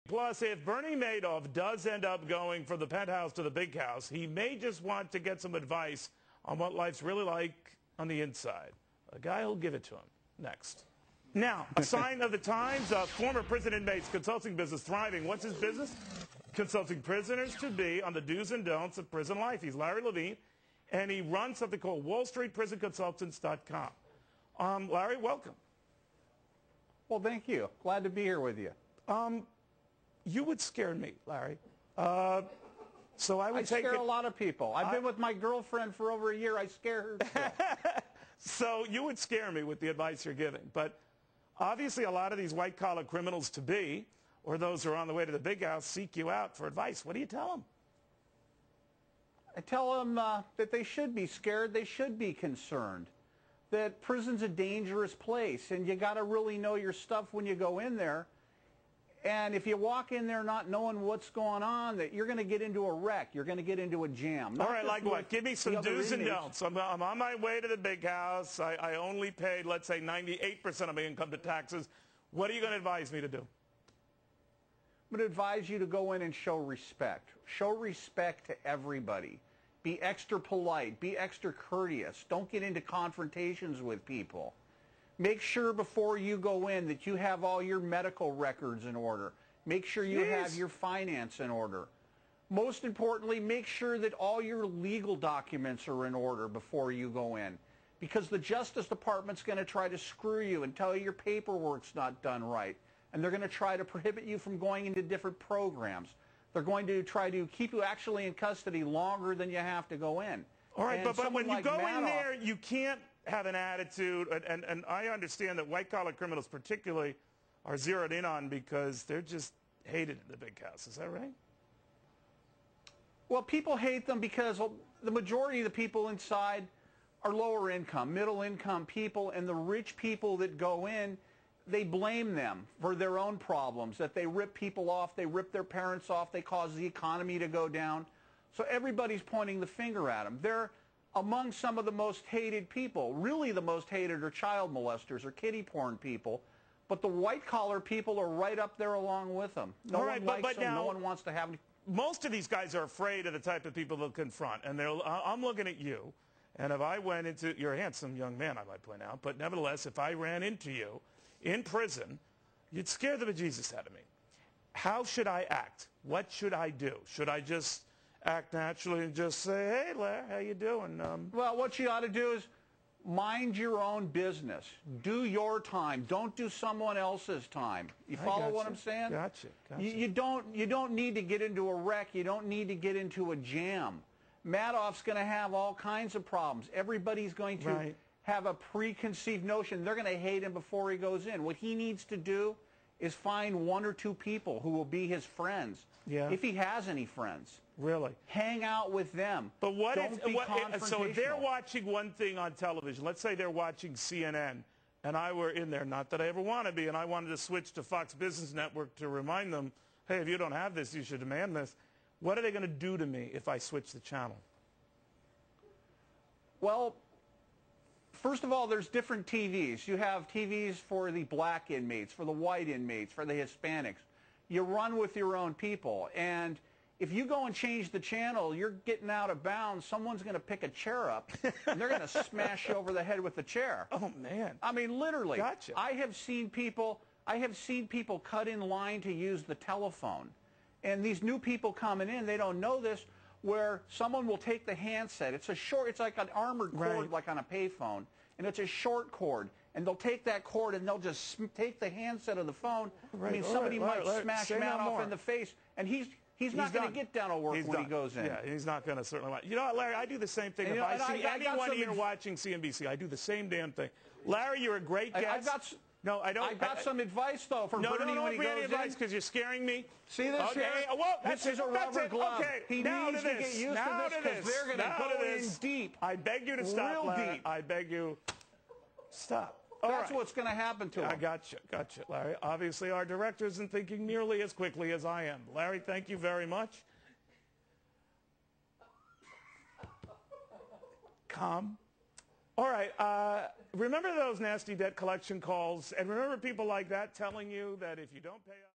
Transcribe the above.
Plus, if Bernie Madoff does end up going from the penthouse to the big house, he may just want to get some advice on what life's really like on the inside. A guy will give it to him. Next. Now, a sign of the times, former prison inmates consulting business thriving. What's his business? Consulting prisoners to be on the do's and don'ts of prison life. He's Larry Levine, and he runs something called WallStreetPrisonConsultants.com. Larry, welcome. Well, thank you. Glad to be here with you. You would scare me, Larry. So I would scare a lot of people. I've been with my girlfriend for over a year. I scare her still. So you would scare me with the advice you're giving. But obviously a lot of these white-collar criminals to be, or those who are on the way to the big house, seek you out for advice. What do you tell them? I tell them that they should be scared. They should be concerned. That prison's a dangerous place, and you got to really know your stuff when you go in there. And if you walk in there not knowing what's going on, that you're going to get into a wreck. You're going to get into a jam. All right, like what? Give me some do's and don'ts. I'm on my way to the big house. I only paid, let's say, 98% of my income to taxes. What are you going to advise me to do? I'm going to advise you to go in and show respect. Show respect to everybody. Be extra polite. Be extra courteous. Don't get into confrontations with people. Make sure before you go in that you have all your medical records in order. Make sure you have your finance in order. Most importantly, make sure that all your legal documents are in order before you go in. Because the Justice Department's going to try to screw you and tell you your paperwork's not done right. And they're going to try to prohibit you from going into different programs. They're going to try to keep you actually in custody longer than you have to go in. All right, but when you go in there, you can't have an attitude, and I understand that white-collar criminals particularly are zeroed in on because they're just hated in the big house. Is that right? Well, people hate them because the majority of the people inside are lower income, middle income people, and the rich people that go in, they blame them for their own problems, that they rip people off, they rip their parents off, they cause the economy to go down. So everybody's pointing the finger at them. They're among some of the most hated people. Really the most hated are child molesters or kiddie porn people. But the white-collar people are right up there along with them. No one likes them. No one wants to have them. Most of these guys are afraid of the type of people they'll confront. And I'm looking at you, and if I went into, you're a handsome young man, I might point out, but nevertheless, if I ran into you in prison, you'd scare the bejesus out of me. How should I act? What should I do? Should I just act naturally and just say, hey, Larry, how you doing? Well, what you ought to do is mind your own business. Do your time. Don't do someone else's time. You follow what I'm saying? Gotcha. You don't need to get into a wreck. You don't need to get into a jam. Madoff's going to have all kinds of problems. Everybody's going to have a preconceived notion. They're going to hate him before he goes in. What he needs to do is find one or two people who will be his friends, if he has any friends. Really? Hang out with them. But what so if they're watching one thing on television, let's say they're watching CNN, and I were in there, not that I ever want to be, and I wanted to switch to Fox Business Network to remind them, hey, if you don't have this, you should demand this. What are they going to do to me if I switch the channel? Well, first of all, there's different TVs. You have TVs for the black inmates, for the white inmates, for the Hispanics. You run with your own people. And if you go and change the channel, you're getting out of bounds. Someone's going to pick a chair up, and they're going to smash you over the head with the chair. Oh, man. I mean, literally. Gotcha. I have seen people cut in line to use the telephone. And these new people coming in, they don't know this, where someone will take the handset. It's like an armored cord, like on a payphone, and it's a short cord. And they'll take that cord and they'll just take the handset of the phone. I mean, somebody might smash Madoff in the face, and he's not going to get down to work when he goes in. Yeah, he's not going to certainly. You know what, Larry? I do the same thing. If I see anyone here watching CNBC, I do the same damn thing. Larry, you're a great guest. No, I don't. I got some advice though for Bernie when he goes in. Advice because you're scaring me. See this here? Well, this is a rubber glove. Okay. He needs to get used to this because they're going to go in deep. I beg you to stop, Larry. I beg you, stop. That's what's going to happen to him. I gotcha, Larry. Obviously, our director isn't thinking nearly as quickly as I am. Larry, thank you very much. Calm. All right, remember those nasty debt collection calls, and remember people like that telling you that if you don't pay up